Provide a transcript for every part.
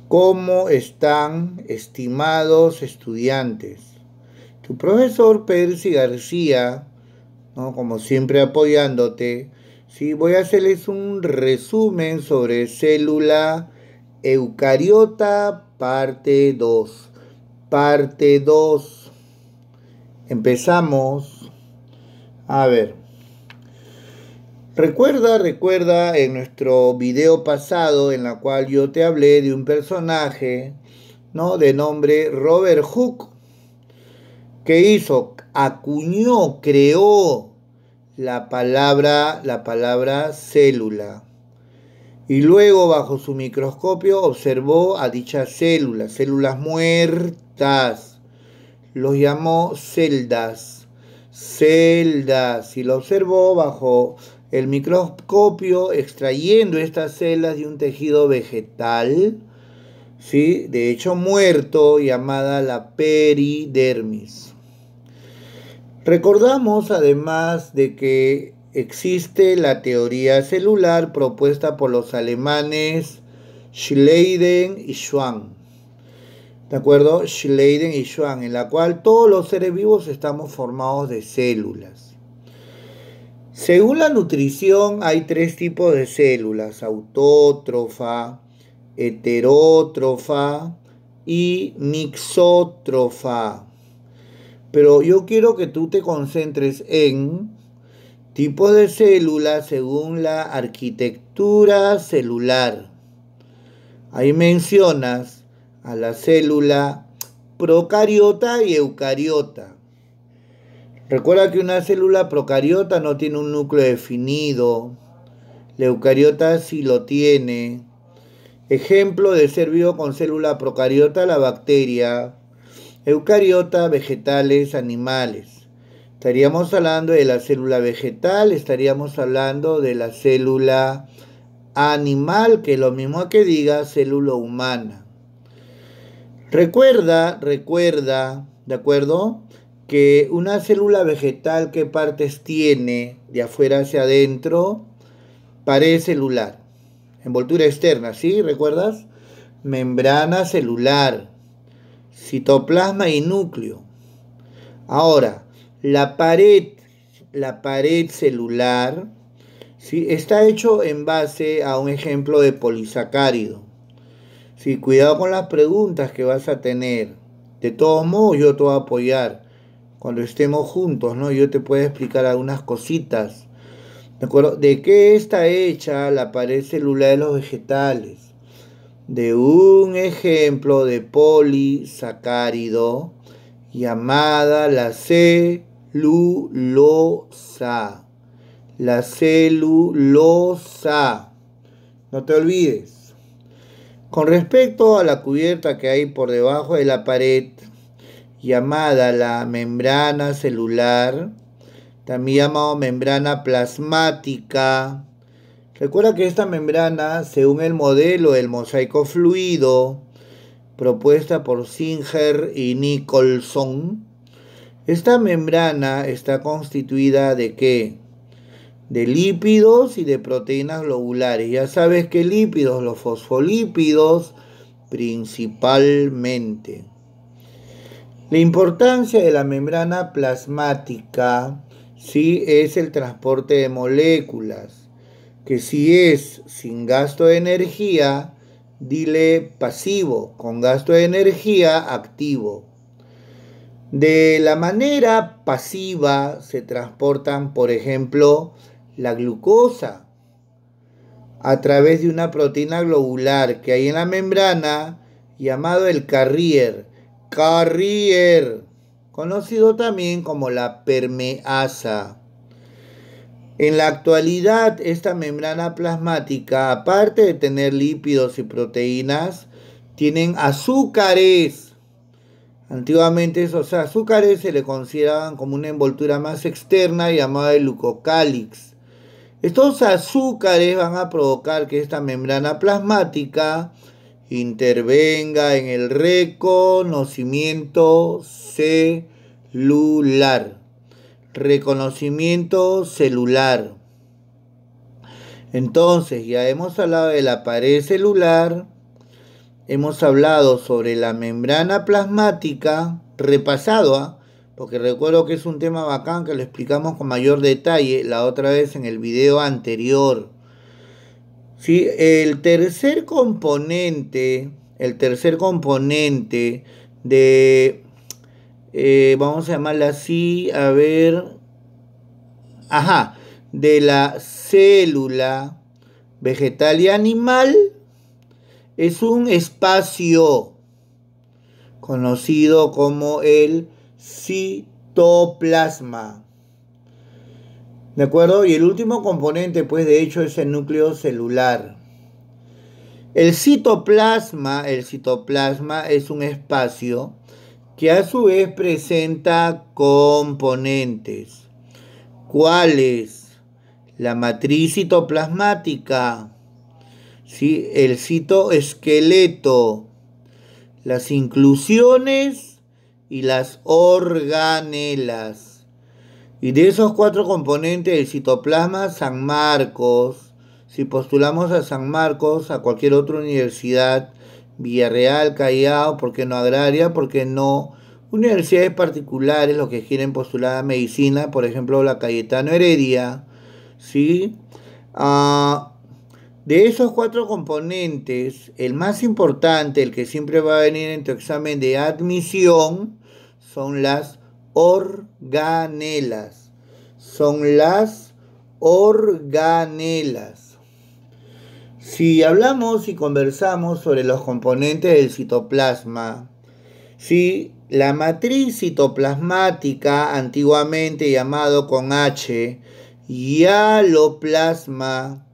¿Cómo están, estimados estudiantes? Tu profesor Percy García, ¿no? Como siempre apoyándote, sí, voy a hacerles un resumen sobre célula eucariota, parte 2. Parte 2. Empezamos. A ver. Recuerda en nuestro video pasado en la cual yo te hablé de un personaje, ¿no? De nombre Robert Hooke, que hizo, acuñó, creó la palabra célula. Y luego bajo su microscopio observó a dichas células, células muertas. Los llamó celdas, celdas. Y lo observó bajo el microscopio extrayendo estas células de un tejido vegetal, ¿sí? De hecho muerto, llamada la peridermis. Recordamos además de que existe la teoría celular propuesta por los alemanes Schleiden y Schwann. ¿De acuerdo? Schleiden y Schwann, en la cual todos los seres vivos estamos formados de células. Según la nutrición hay tres tipos de células: autótrofa, heterótrofa y mixótrofa. Pero yo quiero que tú te concentres en tipos de células según la arquitectura celular. Ahí mencionas a la célula procariota y eucariota. Recuerda que una célula procariota no tiene un núcleo definido. La eucariota sí lo tiene. Ejemplo de ser vivo con célula procariota: la bacteria. Eucariota, vegetales, animales. Estaríamos hablando de la célula vegetal, estaríamos hablando de la célula animal, que es lo mismo que diga célula humana. Recuerda, ¿de acuerdo? Que una célula vegetal, ¿qué partes tiene de afuera hacia adentro? Pared celular. Envoltura externa, ¿sí? ¿Recuerdas? Membrana celular, citoplasma y núcleo. Ahora, la pared celular, ¿sí? Está hecho en base a un ejemplo de polisacárido. Sí, cuidado con las preguntas que vas a tener. De todos modos, yo te voy a apoyar cuando estemos juntos, ¿no? Yo te puedo explicar algunas cositas. ¿De acuerdo? ¿De qué está hecha la pared celular de los vegetales? De un ejemplo de polisacárido llamada la celulosa. La celulosa. No te olvides. Con respecto a la cubierta que hay por debajo de la pared, llamada la membrana celular, también llamado membrana plasmática. Recuerda que esta membrana, según el modelo del mosaico fluido, propuesta por Singer y Nicholson, esta membrana está constituida ¿de qué? De lípidos y de proteínas globulares. Ya sabes que lípidos, los fosfolípidos principalmente. La importancia de la membrana plasmática, ¿sí? Es el transporte de moléculas, que si es sin gasto de energía, dile pasivo; con gasto de energía, activo. De la manera pasiva se transportan, por ejemplo, la glucosa a través de una proteína globular que hay en la membrana, llamado el carrier, conocido también como la permeasa. En la actualidad, esta membrana plasmática, aparte de tener lípidos y proteínas, tienen azúcares. Antiguamente esos azúcares se le consideraban como una envoltura más externa llamada el glucocálix. Estos azúcares van a provocar que esta membrana plasmática intervenga en el reconocimiento celular. Reconocimiento celular. Entonces, ya hemos hablado de la pared celular, hemos hablado sobre la membrana plasmática, repasado, porque recuerdo que es un tema bacán que lo explicamos con mayor detalle la otra vez en el video anterior. ¿Sí? El tercer componente de, vamos a llamarla así, a ver, ajá, de la célula vegetal y animal es un espacio conocido como el citoplasma. ¿De acuerdo? Y el último componente, pues de hecho, es el núcleo celular. El citoplasma es un espacio que a su vez presenta componentes. ¿Cuáles? La matriz citoplasmática, ¿sí? El citoesqueleto, las inclusiones y las organelas. Y de esos 4 componentes del citoplasma, San Marcos, si postulamos a San Marcos, a cualquier otra universidad, Villarreal, Callao, ¿por qué no Agraria? ¿Por qué no universidades particulares, los que quieren postular a medicina? Por ejemplo, la Cayetano Heredia, ¿sí? De esos 4 componentes, el más importante, el que siempre va a venir en tu examen de admisión, son las organelas. Son las organelas. Si hablamos y conversamos sobre los componentes del citoplasma, ¿sí? La matriz citoplasmática, antiguamente llamado con H, hialoplasma,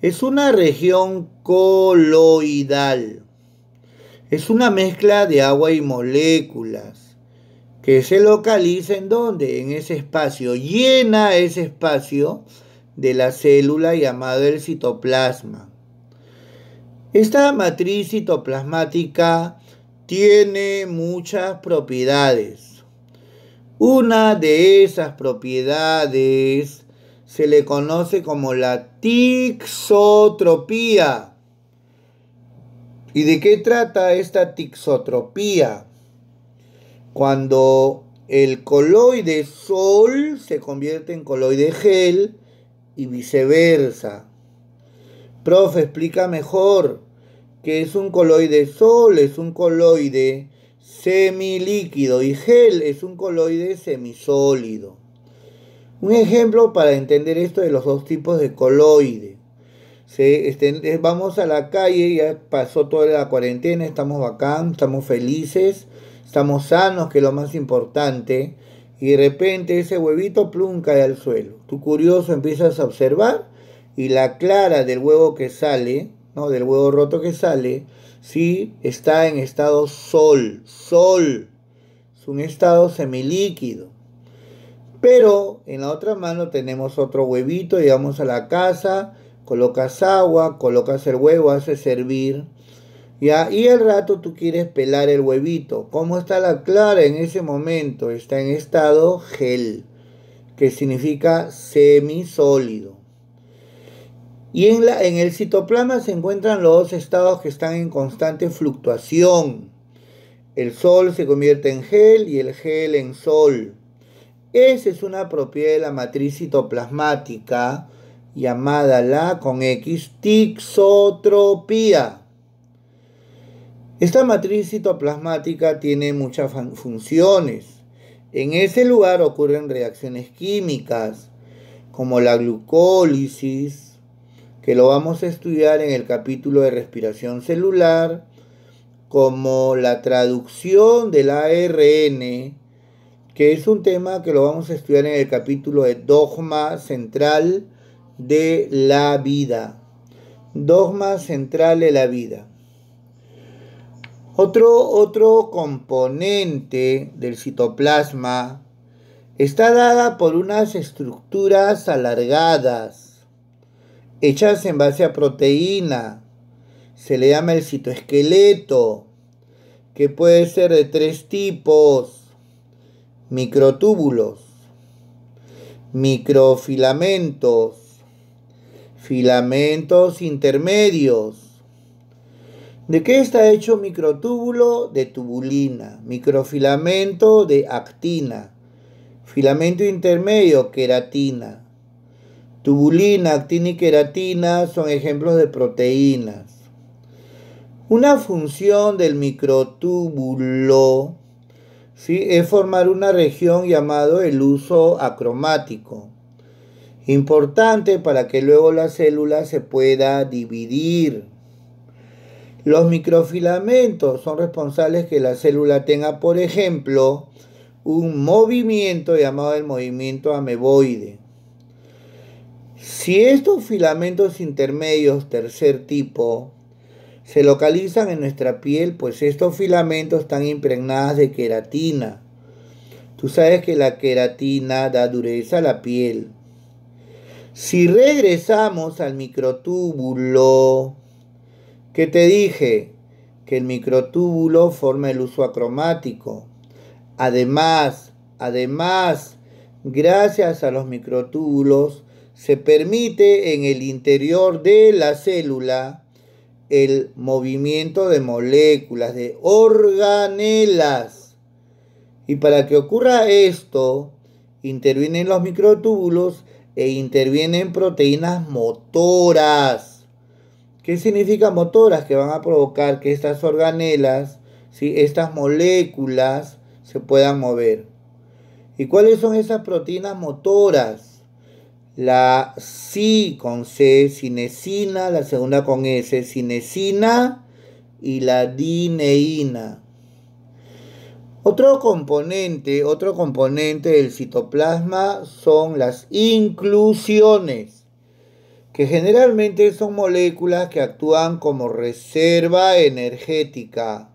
es una región coloidal. Es una mezcla de agua y moléculas que se localiza ¿en dónde? En ese espacio. Llena ese espacio de la célula llamado el citoplasma. Esta matriz citoplasmática tiene muchas propiedades. Una de esas propiedades se le conoce como la tixotropía. ¿Y de qué trata esta tixotropía? Cuando el coloide sol se convierte en coloide gel y viceversa. Profe, explica mejor qué es un coloide sol. Es un coloide semilíquido y gel es un coloide semisólido. Un ejemplo para entender esto de los 2 tipos de coloide. Vamos a la calle, ya pasó toda la cuarentena, estamos bacán, estamos felices, estamos sanos, que es lo más importante, y de repente ese huevito plum cae al suelo. Tú curioso empiezas a observar y la clara del huevo que sale, ¿no? Del huevo roto que sale, sí, está en estado sol, es un estado semilíquido. Pero en la otra mano tenemos otro huevito, llegamos a la casa, colocas agua, colocas el huevo, haces hervir, ¿ya? Y al rato tú quieres pelar el huevito. ¿Cómo está la clara en ese momento? Está en estado gel, que significa semisólido. Y en el citoplasma se encuentran los 2 estados que están en constante fluctuación. El sol se convierte en gel y el gel en sol. Esa es una propiedad de la matriz citoplasmática llamada con X, tixotropía. Esta matriz citoplasmática tiene muchas funciones. En ese lugar ocurren reacciones químicas como la glucólisis, que lo vamos a estudiar en el capítulo de respiración celular, como la traducción del ARN, que es un tema que lo vamos a estudiar en el capítulo de dogma central de la vida. Dogma central de la vida. Otro componente del citoplasma está dada por unas estructuras alargadas, hechas en base a proteína. Se le llama el citoesqueleto, que puede ser de 3 tipos. Microtúbulos, microfilamentos, filamentos intermedios. ¿De qué está hecho microtúbulo? De tubulina. Microfilamento de actina. Filamento intermedio, queratina. Tubulina, actina y queratina son ejemplos de proteínas. Una función del microtúbulo, ¿sí?, es formar una región llamado el uso acromático, importante para que luego la célula se pueda dividir. Los microfilamentos son responsables que la célula tenga, por ejemplo, un movimiento llamado el movimiento ameboide. Si estos filamentos intermedios tercer tipo se localizan en nuestra piel, pues estos filamentos están impregnados de queratina. Tú sabes que la queratina da dureza a la piel. Si regresamos al microtúbulo, ¿qué te dije? Que el microtúbulo forma el uso acromático. Además, gracias a los microtúbulos, se permite en el interior de la célula el movimiento de moléculas, de organelas. Y para que ocurra esto, intervienen los microtúbulos e intervienen proteínas motoras. ¿Qué significa motoras? Que van a provocar que estas organelas, ¿sí?, estas moléculas se puedan mover. ¿Y cuáles son esas proteínas motoras? La con C, cinesina, la segunda con S, cinesina, y la dineína. Otro componente del citoplasma son las inclusiones, que generalmente son moléculas que actúan como reserva energética.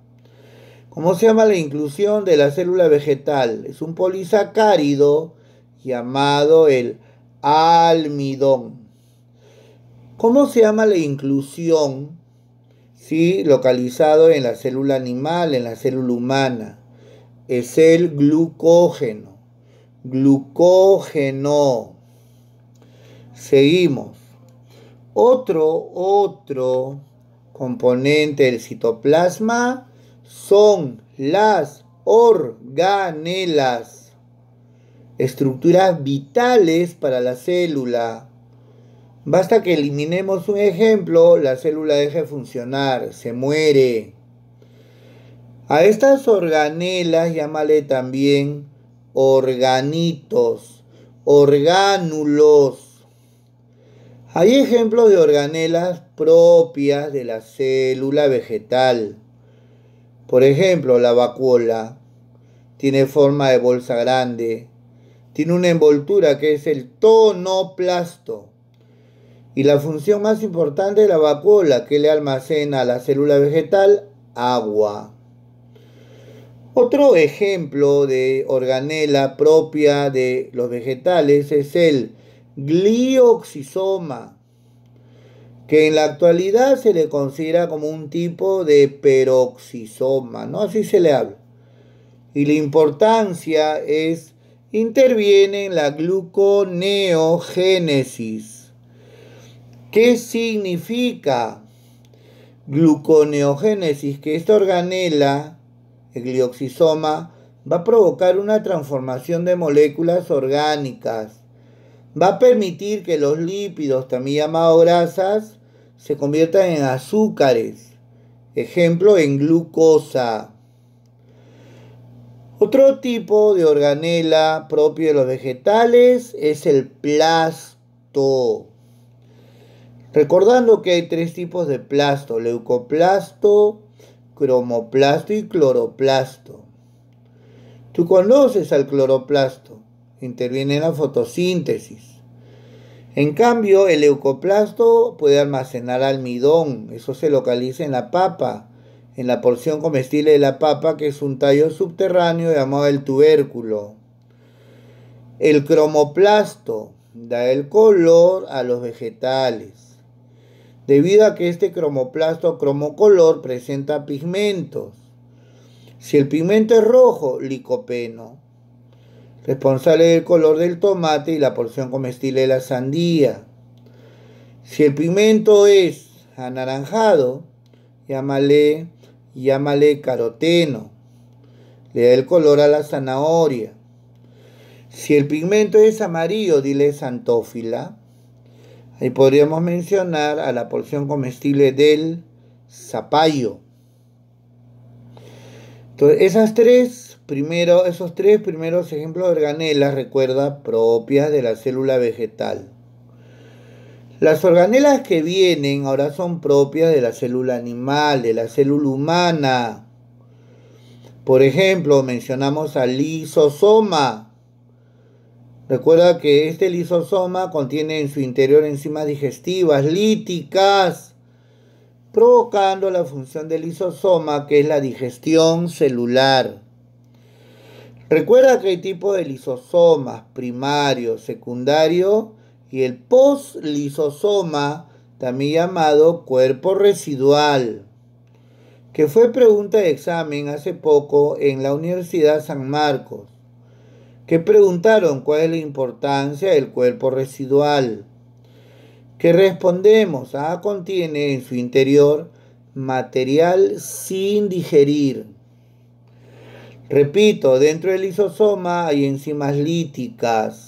¿Cómo se llama la inclusión de la célula vegetal? Es un polisacárido llamado el almidón. ¿Cómo se llama la inclusión? Sí, localizado en la célula animal, en la célula humana. Es el glucógeno. Glucógeno. Seguimos. Otro componente del citoplasma son las organelas, estructuras vitales para la célula. Basta que eliminemos un ejemplo, la célula deja de funcionar, se muere. A estas organelas llámale también organitos, orgánulos. Hay ejemplos de organelas propias de la célula vegetal. Por ejemplo, la vacuola tiene forma de bolsa grande. Tiene una envoltura que es el tonoplasto. Y la función más importante de la vacuola, que le almacena a la célula vegetal, agua. Otro ejemplo de organela propia de los vegetales es el glioxisoma, que en la actualidad se le considera como un tipo de peroxisoma, ¿no? Así se le habla. Y la importancia es, interviene en la gluconeogénesis. ¿Qué significa gluconeogénesis? Que esta organela, el glioxisoma, va a provocar una transformación de moléculas orgánicas. Va a permitir que los lípidos, también llamados grasas, se conviertan en azúcares. Ejemplo, en glucosa. Otro tipo de organela propio de los vegetales es el plasto. Recordando que hay tres tipos de plasto: leucoplasto, cromoplasto y cloroplasto. Tú conoces al cloroplasto, interviene en la fotosíntesis. En cambio, el leucoplasto puede almacenar almidón, eso se localiza en la papa, en la porción comestible de la papa, que es un tallo subterráneo llamado el tubérculo. El cromoplasto da el color a los vegetales, debido a que este cromoplasto cromocolor presenta pigmentos. Si el pigmento es rojo, licopeno, responsable del color del tomate y la porción comestible de la sandía. Si el pigmento es anaranjado, llámale caroteno. Le da el color a la zanahoria. Si el pigmento es amarillo, dile xantófila. Ahí podríamos mencionar a la porción comestible del zapallo. Entonces, esos tres primeros ejemplos de organelas, recuerda, propias de la célula vegetal. Las organelas que vienen ahora son propias de la célula animal, de la célula humana. Por ejemplo, mencionamos al lisosoma. Recuerda que este lisosoma contiene en su interior enzimas digestivas líticas, provocando la función del lisosoma, que es la digestión celular. Recuerda que hay tipos de lisosomas: primario, secundario y el postlisosoma, también llamado cuerpo residual, que fue pregunta de examen hace poco en la Universidad San Marcos, que preguntaron cuál es la importancia del cuerpo residual. ¿Qué respondemos? Contiene en su interior material sin digerir. Repito, dentro del lisosoma hay enzimas líticas.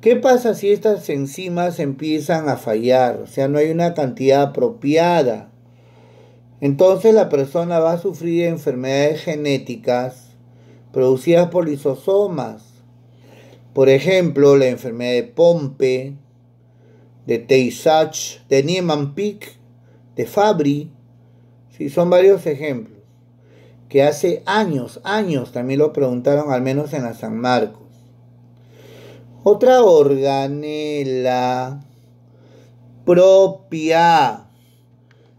¿Qué pasa si estas enzimas empiezan a fallar? O sea, no hay una cantidad apropiada. Entonces la persona va a sufrir enfermedades genéticas producidas por lisosomas. Por ejemplo, la enfermedad de Pompe, de Tay-Sachs, de Niemann-Pick, de Fabry. Sí, son varios ejemplos que hace años también lo preguntaron, al menos en la San Marcos. Otra organela propia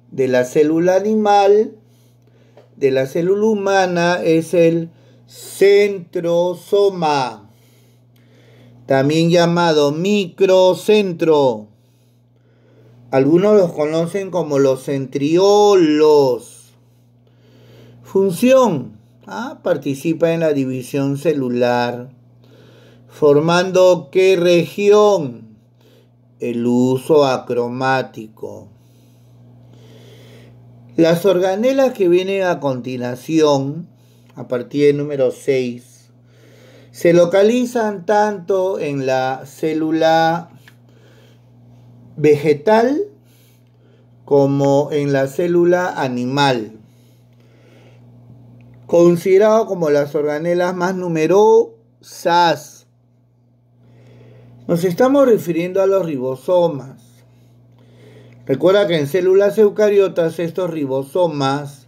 de la célula animal, de la célula humana, es el centrosoma, también llamado microcentro. Algunos los conocen como los centriolos. Función: participa en la división celular. ¿Formando qué región? El uso acromático. Las organelas que vienen a continuación, a partir del número 6, se localizan tanto en la célula vegetal como en la célula animal, considerado como las organelas más numerosas. Nos estamos refiriendo a los ribosomas. Recuerda que en células eucariotas estos ribosomas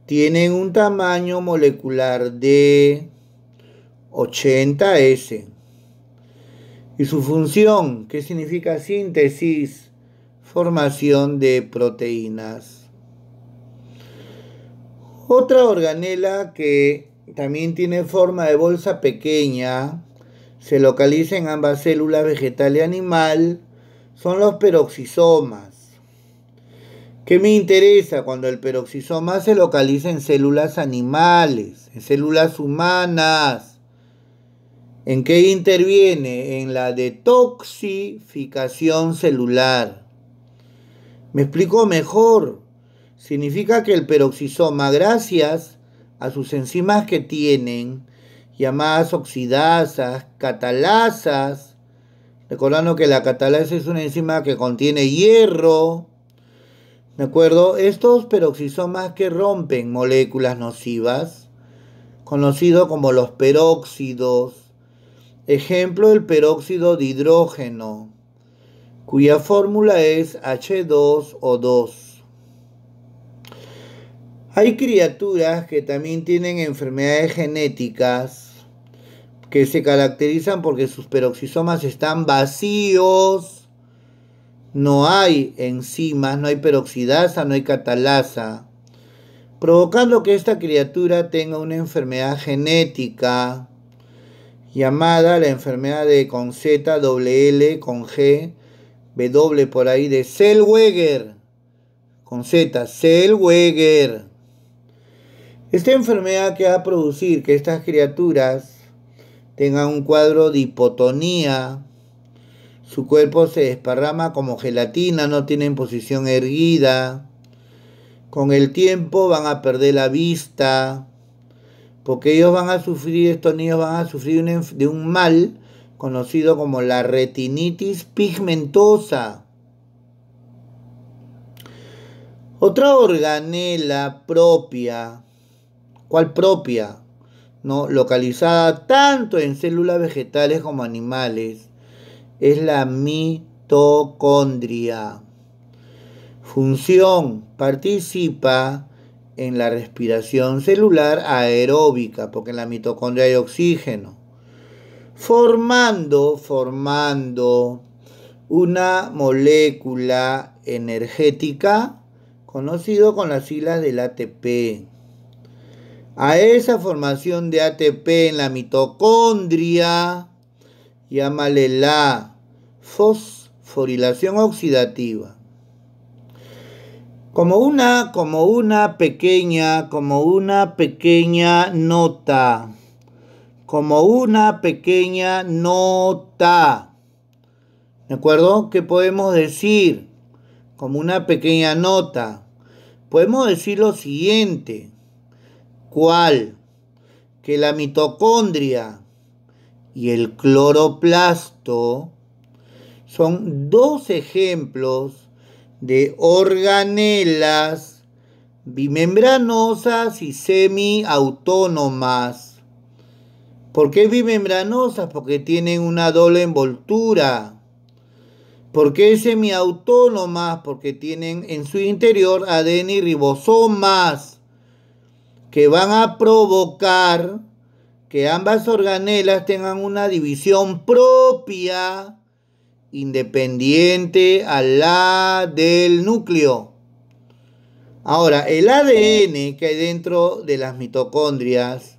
tienen un tamaño molecular de 80S. ¿Y su función? ¿Qué significa? Síntesis, formación de proteínas. Otra organela que también tiene forma de bolsa pequeña, se localiza en ambas células vegetal y animal, son los peroxisomas. ¿Qué me interesa? Cuando el peroxisoma se localiza en células animales, en células humanas. ¿En qué interviene? En la detoxificación celular. ¿Me explico mejor? Significa que el peroxisoma, gracias a sus enzimas que tienen, llamadas oxidasas, catalasas, recordando que la catalasa es una enzima que contiene hierro, ¿de acuerdo? Estos peroxisomas que rompen moléculas nocivas, conocidos como los peróxidos. Ejemplo, el peróxido de hidrógeno, cuya fórmula es H2O2. Hay criaturas que también tienen enfermedades genéticas que se caracterizan porque sus peroxisomas están vacíos. No hay enzimas, no hay peroxidasa, no hay catalasa, provocando que esta criatura tenga una enfermedad genética llamada la enfermedad de con Z, doble L, con G, W por ahí, de Zellweger, con Z, Zellweger. Esta enfermedad que va a producir que estas criaturas tengan un cuadro de hipotonía, su cuerpo se desparrama como gelatina, no tienen posición erguida, Con el tiempo van a perder la vista, porque ellos van a sufrir, estos niños van a sufrir de un mal conocido como la retinitis pigmentosa. Otra organela propia, ¿cuál propia? ¿No? Localizada tanto en células vegetales como animales, es la mitocondria. Función: participa en la respiración celular aeróbica, porque en la mitocondria hay oxígeno, formando una molécula energética conocido con las siglas del ATP. A esa formación de ATP en la mitocondria, llámale la fosforilación oxidativa. Como una pequeña nota, ¿de acuerdo? ¿Qué podemos decir? Como una pequeña nota, podemos decir lo siguiente. ¿Cuál? Que la mitocondria y el cloroplasto son dos ejemplos de organelas bimembranosas y semiautónomas. ¿Por qué bimembranosas? Porque tienen una doble envoltura. ¿Por qué semiautónomas? Porque tienen en su interior ADN y ribosomas que van a provocar que ambas organelas tengan una división propia, independiente a la del núcleo. Ahora, el ADN que hay dentro de las mitocondrias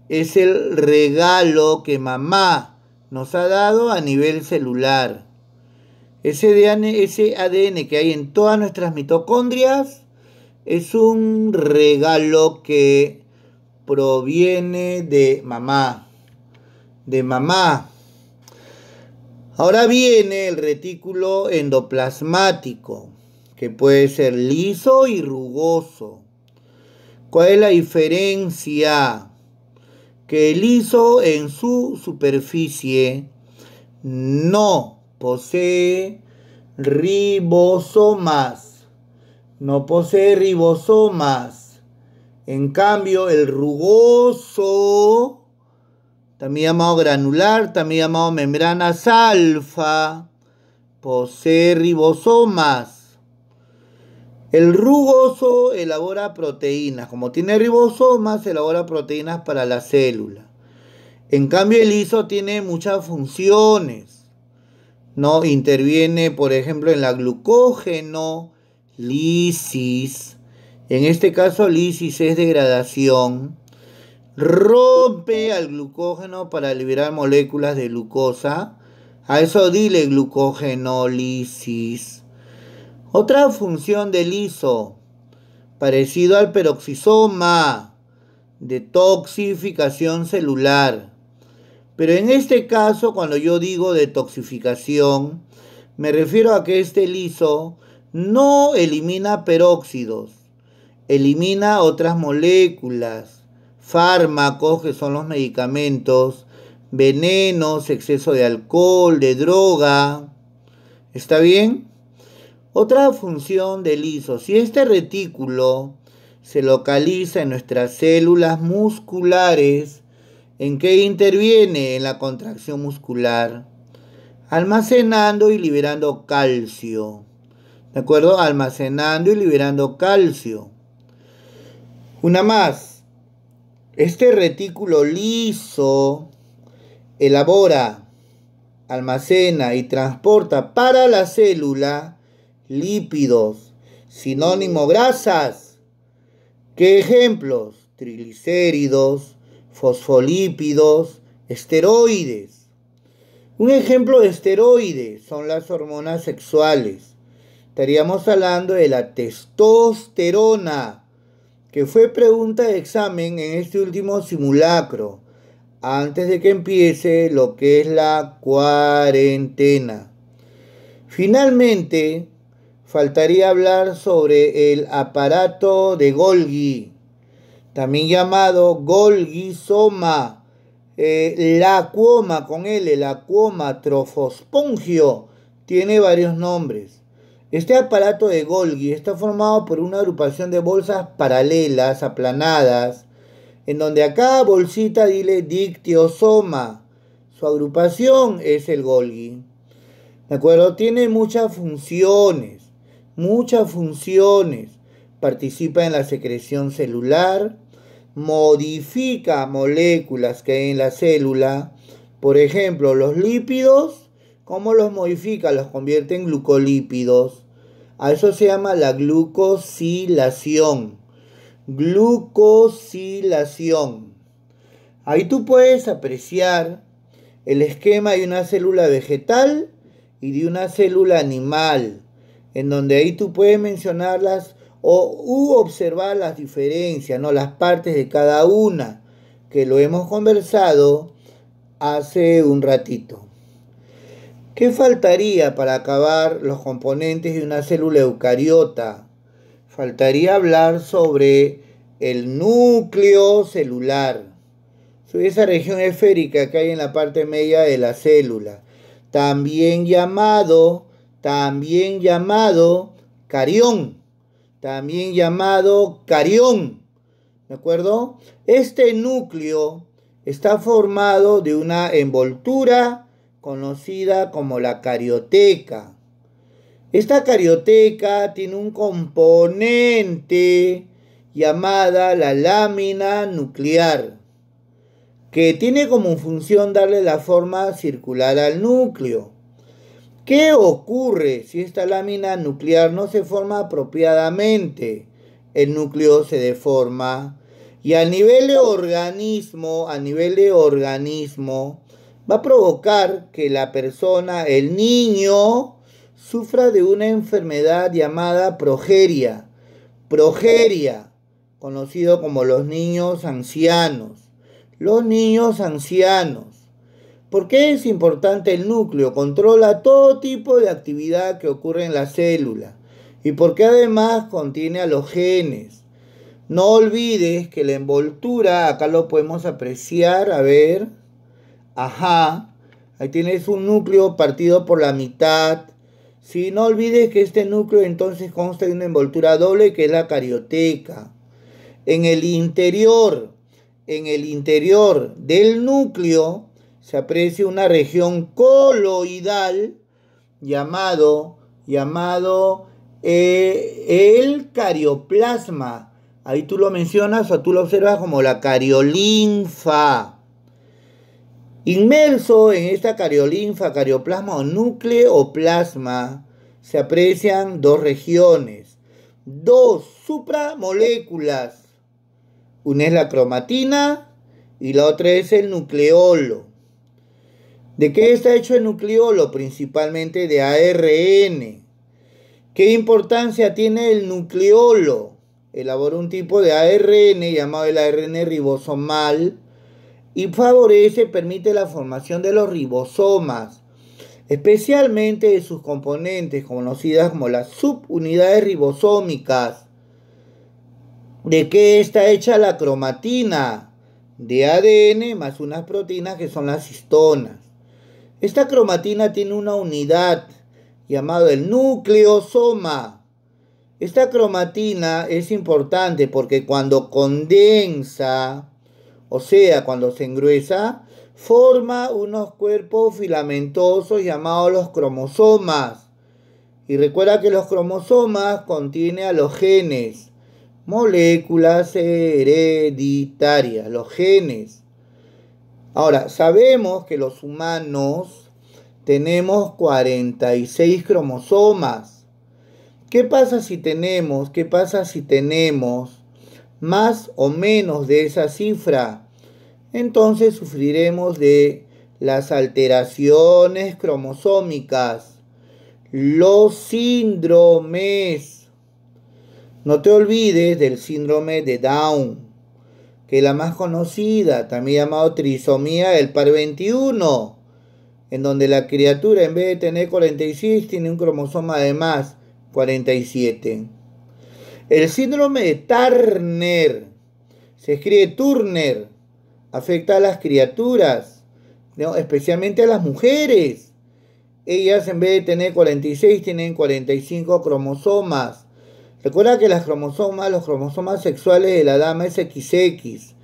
es el regalo que mamá nos ha dado a nivel celular. Ese ADN que hay en todas nuestras mitocondrias es un regalo que proviene de mamá. Ahora viene el retículo endoplasmático, que puede ser liso y rugoso. ¿Cuál es la diferencia? Que el liso en su superficie no posee ribosomas. En cambio, el rugoso, también llamado granular, también llamado membranas alfa, posee ribosomas. El rugoso elabora proteínas. Como tiene ribosomas, elabora proteínas para la célula. En cambio, el liso tiene muchas funciones, ¿no? Interviene, por ejemplo, en la glucógeno lisis. En este caso, lisis es degradación. Rompe al glucógeno para liberar moléculas de glucosa. A eso dile glucogenólisis. Otra función del liso, parecido al peroxisoma, detoxificación celular. Pero en este caso, cuando yo digo detoxificación, me refiero a que este liso no elimina peróxidos, elimina otras moléculas, fármacos, que son los medicamentos, venenos, exceso de alcohol, de droga. ¿Está bien? Otra función del liso: si este retículo se localiza en nuestras células musculares, ¿en qué interviene? En la contracción muscular, almacenando y liberando calcio. ¿De acuerdo? Almacenando y liberando calcio. Una más. Este retículo liso elabora, almacena y transporta para la célula lípidos, sinónimo grasas. ¿Qué ejemplos? Triglicéridos, fosfolípidos, esteroides. Un ejemplo de esteroides son las hormonas sexuales. Estaríamos hablando de la testosterona, que fue pregunta de examen en este último simulacro, antes de que empiece lo que es la cuarentena. Finalmente, faltaría hablar sobre el aparato de Golgi, también llamado Golgi-soma, la cuoma con L, la cuoma trofospongio, tiene varios nombres. Este aparato de Golgi está formado por una agrupación de bolsas paralelas, aplanadas, en donde a cada bolsita dile dictiosoma. Su agrupación es el Golgi. ¿De acuerdo? Tiene muchas funciones. Participa en la secreción celular, modifica moléculas que hay en la célula. Por ejemplo, los lípidos, ¿cómo los modifica? Los convierte en glucolípidos. A eso se llama la glucosilación. Ahí tú puedes apreciar el esquema de una célula vegetal y de una célula animal, en donde ahí tú puedes mencionarlas u observar las diferencias, ¿no? Las partes de cada una, que lo hemos conversado hace un ratito. ¿Qué faltaría para acabar los componentes de una célula eucariota? Faltaría hablar sobre el núcleo celular, sobre esa región esférica que hay en la parte media de la célula, también llamado carión, ¿de acuerdo? Este núcleo está formado de una envoltura conocida como la carioteca. Esta carioteca tiene un componente llamada la lámina nuclear, que tiene como función darle la forma circular al núcleo. ¿Qué ocurre si esta lámina nuclear no se forma apropiadamente? El núcleo se deforma y a nivel de organismo, va a provocar que la persona, el niño, sufra de una enfermedad llamada progeria, conocido como los niños ancianos. ¿Por qué es importante el núcleo? Controla todo tipo de actividad que ocurre en la célula y porque además contiene a los genes. No olvides que la envoltura, acá lo podemos apreciar, a ver, ahí tienes un núcleo partido por la mitad. Sí, no olvides que este núcleo entonces consta de una envoltura doble que es la carioteca. En el interior del núcleo se aprecia una región coloidal llamado el carioplasma. Ahí tú lo mencionas o tú lo observas como la cariolinfa. Inmerso en esta cariolinfa, carioplasma o nucleoplasma, se aprecian dos regiones, dos supramoléculas. Una es la cromatina y la otra es el nucleolo. ¿De qué está hecho el nucleolo? Principalmente de ARN. ¿Qué importancia tiene el nucleolo? Elabora un tipo de ARN llamado el ARN ribosomal y permite la formación de los ribosomas, especialmente de sus componentes conocidas como las subunidades ribosómicas. ¿De qué está hecha la cromatina? De ADN más unas proteínas que son las histonas. Esta cromatina tiene una unidad llamada el nucleosoma. Esta cromatina es importante porque cuando condensa, o sea, cuando se engruesa, forma unos cuerpos filamentosos llamados los cromosomas. Y recuerda que los cromosomas contienen a los genes, moléculas hereditarias, los genes. Ahora, sabemos que los humanos tenemos 46 cromosomas. ¿Qué pasa si tenemos más o menos de esa cifra? Entonces sufriremos de las alteraciones cromosómicas, los síndromes. No te olvides del síndrome de Down, que es la más conocida, también llamado trisomía del par 21, en donde la criatura en vez de tener 46 tiene un cromosoma de más. 47. El síndrome de Turner, se escribe Turner, afecta a las criaturas, ¿no? Especialmente a las mujeres. Ellas, en vez de tener 46, tienen 45 cromosomas. Recuerda que los cromosomas sexuales de la dama es XX.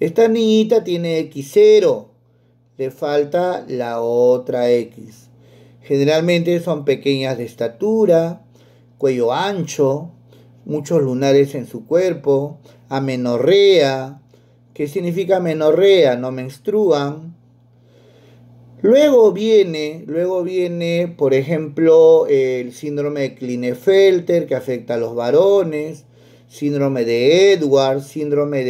Esta niñita tiene X0. Le falta la otra X. Generalmente son pequeñas de estatura, cuello ancho, muchos lunares en su cuerpo, amenorrea. ¿Qué significa amenorrea? No menstruan. Luego viene, por ejemplo, el síndrome de Klinefelter, que afecta a los varones, síndrome de Edwards, síndrome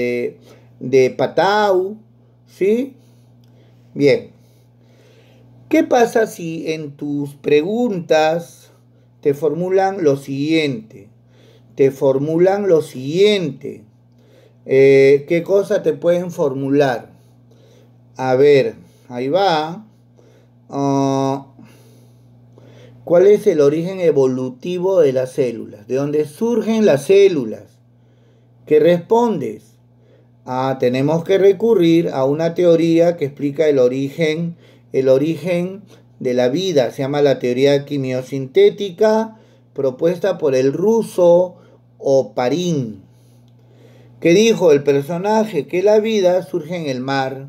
de Patau, ¿sí? Bien. ¿Qué pasa si en tus preguntas te formulan lo siguiente? ¿Qué cosa te pueden formular? A ver, ahí va. ¿Cuál es el origen evolutivo de las células? ¿De dónde surgen las células? ¿Qué respondes? Tenemos que recurrir a una teoría que explica el origen de la vida. Se llama la teoría quimiosintética, propuesta por el ruso Oparin. ¿Qué dijo el personaje? Que la vida surge en el mar,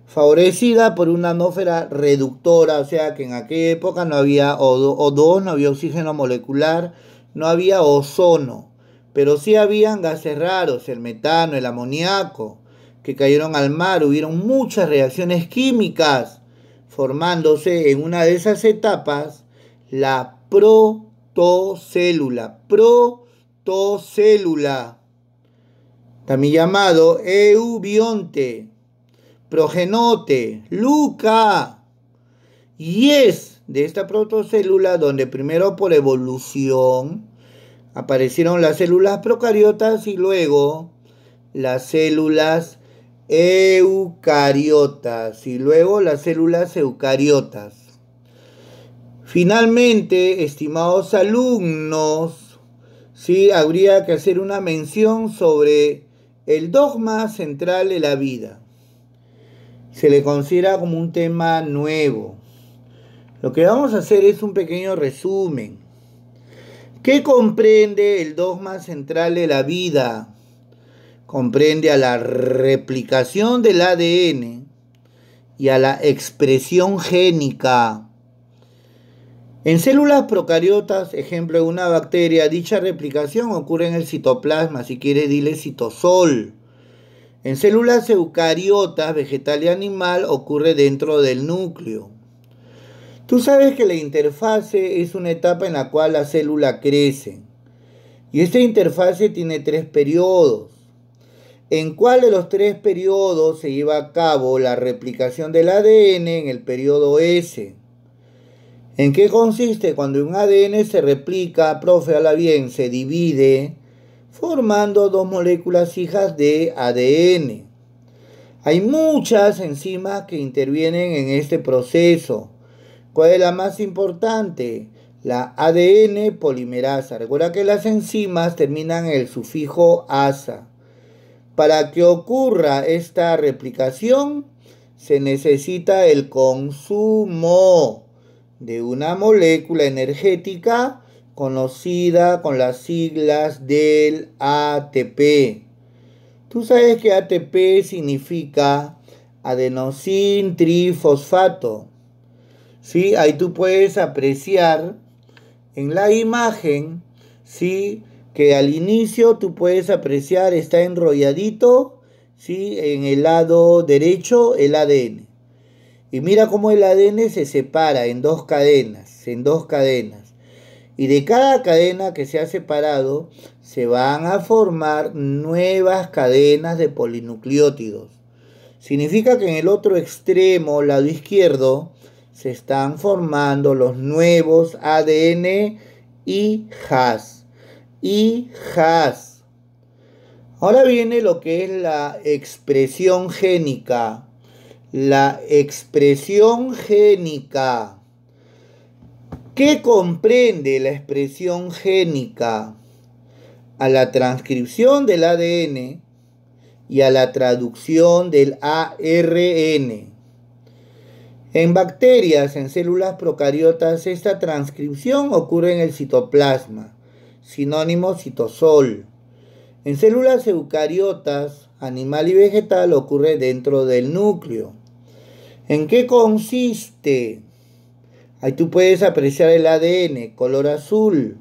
favorecida por una atmósfera reductora, o sea que en aquella época no había O2, no había oxígeno molecular, no había ozono, pero sí habían gases raros, el metano, el amoníaco, que cayeron al mar. Hubieron muchas reacciones químicas, formándose en una de esas etapas la protocélula, también llamado eubionte, progenote, Luca. Y es de esta protocélula donde primero por evolución aparecieron las células procariotas y luego las células eucariotas. Finalmente, estimados alumnos, ¿sí? Habría que hacer una mención sobre el dogma central de la vida. Se le considera como un tema nuevo. Lo que vamos a hacer es un pequeño resumen. ¿Qué comprende el dogma central de la vida? Comprende a la replicación del ADN y a la expresión génica. En células procariotas, ejemplo de una bacteria, dicha replicación ocurre en el citoplasma, si quieres dile citosol. En células eucariotas, vegetal y animal, ocurre dentro del núcleo. Tú sabes que la interfase es una etapa en la cual la célula crece. Y esta interfase tiene 3 periodos. ¿En cuál de los 3 periodos se lleva a cabo la replicación del ADN? En el periodo S. ¿En qué consiste? Cuando un ADN se replica, profe, habla bien, se divide, formando 2 moléculas hijas de ADN. Hay muchas enzimas que intervienen en este proceso. ¿Cuál es la más importante? La ADN polimerasa. Recuerda que las enzimas terminan en el sufijo asa. Para que ocurra esta replicación, se necesita el consumo de una molécula energética conocida con las siglas del ATP. Tú sabes que ATP significa adenosín trifosfato. ¿Sí? Ahí tú puedes apreciar en la imagen, ¿sí?, que al inicio tú puedes apreciar, está enrolladito, ¿sí?, en el lado derecho el ADN. Y mira cómo el ADN se separa en 2 cadenas, Y de cada cadena que se ha separado, se van a formar nuevas cadenas de polinucleótidos. Significa que en el otro extremo, lado izquierdo, se están formando los nuevos ADN y HAS. Ahora viene lo que es la expresión génica. La expresión génica. ¿Qué comprende la expresión génica? A la transcripción del ADN y a la traducción del ARN. En bacterias, en células procariotas, esta transcripción ocurre en el citoplasma, sinónimo citosol. En células eucariotas, animal y vegetal, ocurre dentro del núcleo. ¿En qué consiste? Ahí tú puedes apreciar el ADN, color azul.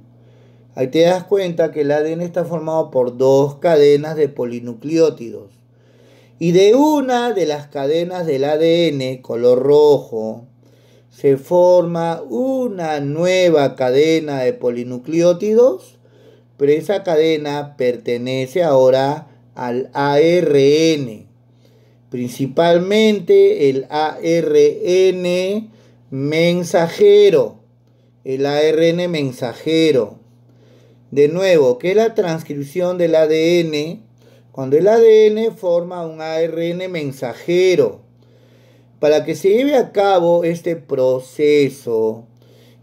Ahí te das cuenta que el ADN está formado por dos cadenas de polinucleótidos. Y de una de las cadenas del ADN, color rojo, se forma una nueva cadena de polinucleótidos, pero esa cadena pertenece ahora al ARN. Principalmente el ARN mensajero. El ARN mensajero. De nuevo, ¿qué es la transcripción del ADN? Cuando el ADN forma un ARN mensajero. Para que se lleve a cabo este proceso,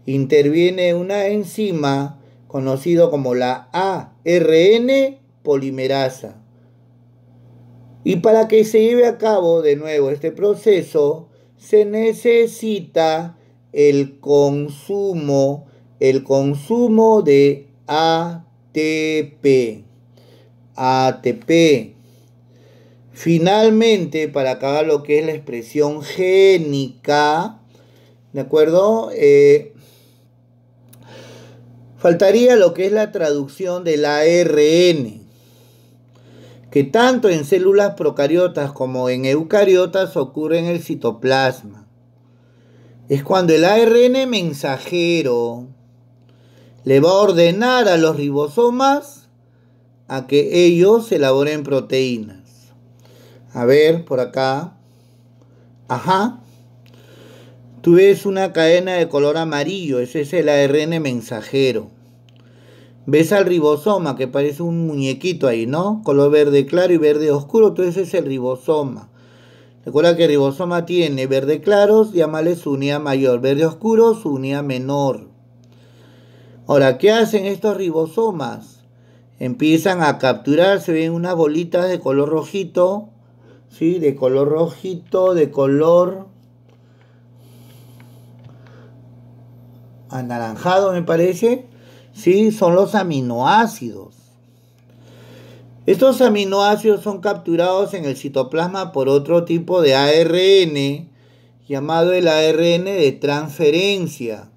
interviene una enzima conocida como la ARN polimerasa. Y para que se lleve a cabo de nuevo este proceso, se necesita el consumo de ATP. Finalmente, para acabar lo que es la expresión génica, ¿de acuerdo? Faltaría lo que es la traducción del ARN, que tanto en células procariotas como en eucariotas ocurre en el citoplasma. Es cuando el ARN mensajero le va a ordenar a los ribosomas a que ellos elaboren proteínas. A ver, por acá. Ajá. Tú ves una cadena de color amarillo, ese es el ARN mensajero. Ves al ribosoma, que parece un muñequito ahí, ¿no? Color verde claro y verde oscuro, entonces ese es el ribosoma. Recuerda que el ribosoma tiene verde claro, llámale su unidad mayor, verde oscuro, su unidad menor. Ahora, ¿qué hacen estos ribosomas? Empiezan a capturar, se ven unas bolitas de color rojito, ¿sí? De color rojito, de color anaranjado, me parece. Sí, son los aminoácidos. Estos aminoácidos son capturados en el citoplasma por otro tipo de ARN, llamado el ARN de transferencia.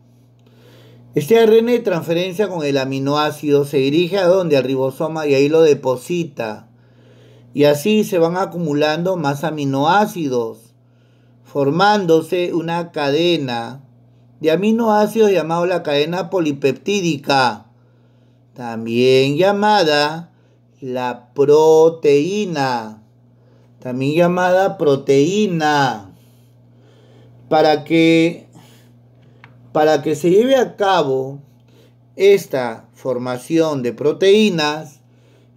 Este ARN de transferencia con el aminoácido se dirige a donde, al ribosoma, y ahí lo deposita. Y así se van acumulando más aminoácidos, formándose una cadena de aminoácidos llamada la cadena polipeptídica, también llamada la proteína, Para que se lleve a cabo esta formación de proteínas,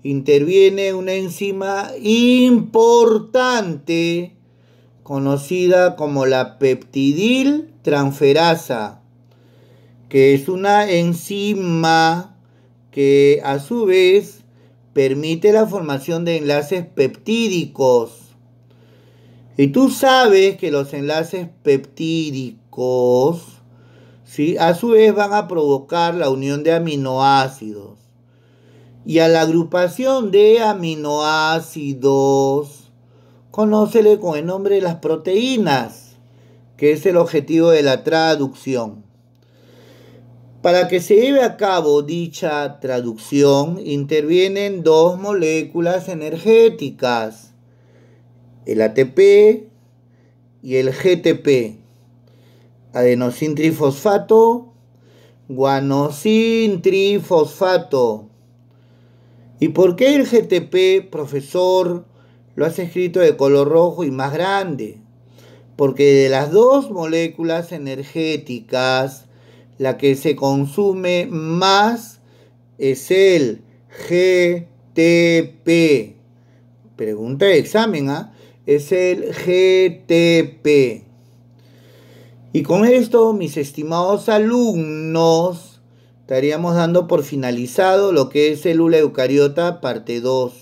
interviene una enzima importante conocida como la peptidiltransferasa, que es una enzima que a su vez permite la formación de enlaces peptídicos. Y tú sabes que los enlaces peptídicos, ¿sí?, a su vez van a provocar la unión de aminoácidos. Y a la agrupación de aminoácidos, conócele con el nombre de las proteínas, que es el objetivo de la traducción. Para que se lleve a cabo dicha traducción, intervienen dos moléculas energéticas, el ATP y el GTP, adenosintrifosfato, guanosintrifosfato. ¿Y por qué el GTP, profesor, lo has escrito de color rojo y más grande? Porque de las dos moléculas energéticas, la que se consume más es el GTP. Pregunta de examen, ¿ah? Es el GTP. Y con esto, mis estimados alumnos, estaríamos dando por finalizado lo que es célula eucariota parte 2.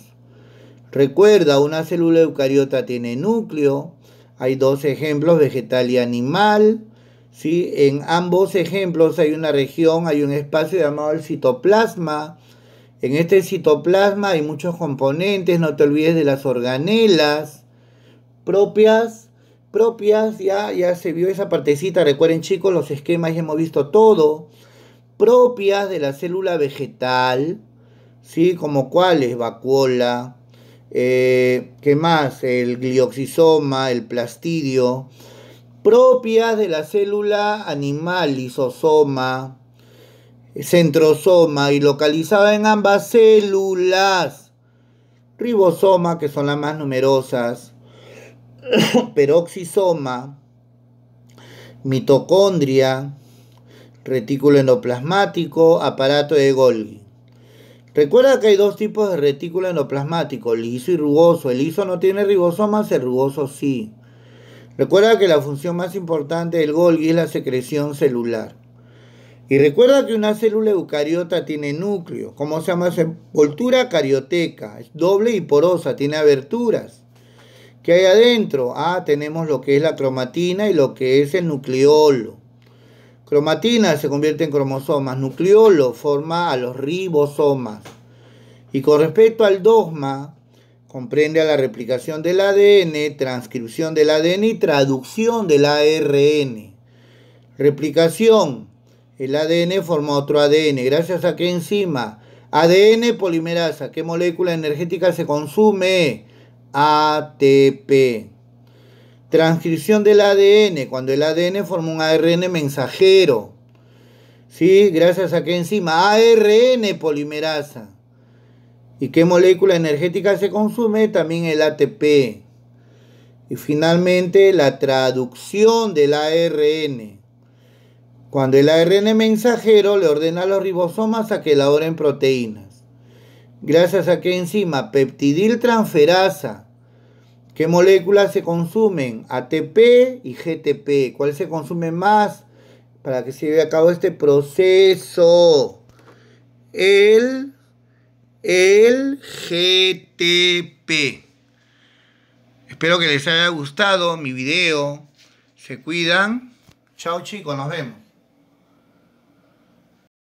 Recuerda, una célula eucariota tiene núcleo. Hay dos ejemplos, vegetal y animal. ¿Sí? En ambos ejemplos hay una región, hay un espacio llamado el citoplasma. En este citoplasma hay muchos componentes, no te olvides de las organelas propias, ya se vio esa partecita, recuerden chicos, los esquemas ya hemos visto todo, propias de la célula vegetal, ¿sí? Como cuáles, vacuola, ¿qué más? El glioxisoma, el plastidio, propias de la célula animal, lisosoma, centrosoma y localizada en ambas células, ribosoma, que son las más numerosas, peroxisoma, mitocondria, retículo endoplasmático, aparato de Golgi. Recuerda que hay dos tipos de retículo endoplasmático, liso y rugoso. El liso no tiene ribosomas, el rugoso sí. Recuerda que la función más importante del Golgi es la secreción celular. Y recuerda que una célula eucariota tiene núcleo. ¿Cómo se llama esa envoltura? Carioteca. Es doble y porosa, tiene aberturas. ¿Qué hay adentro? Tenemos lo que es la cromatina y lo que es el nucleolo. Cromatina se convierte en cromosomas, nucleolo forma a los ribosomas. Y con respecto al dogma, comprende a la replicación del ADN, transcripción del ADN y traducción del ARN. Replicación. El ADN forma otro ADN. ¿Gracias a qué enzima? ADN polimerasa. ¿Qué molécula energética se consume? ATP. Transcripción del ADN. Cuando el ADN forma un ARN mensajero. ¿Sí? ¿Gracias a qué enzima? ARN polimerasa. ¿Y qué molécula energética se consume? También el ATP. Y finalmente la traducción del ARN. Cuando el ARN mensajero le ordena a los ribosomas a que elaboren proteínas. Gracias a qué enzima, peptidiltransferasa. ¿Qué moléculas se consumen? ATP y GTP. ¿Cuál se consume más para que se lleve a cabo este proceso? El GTP. Espero que les haya gustado mi video. Se cuidan. Chao chicos, nos vemos.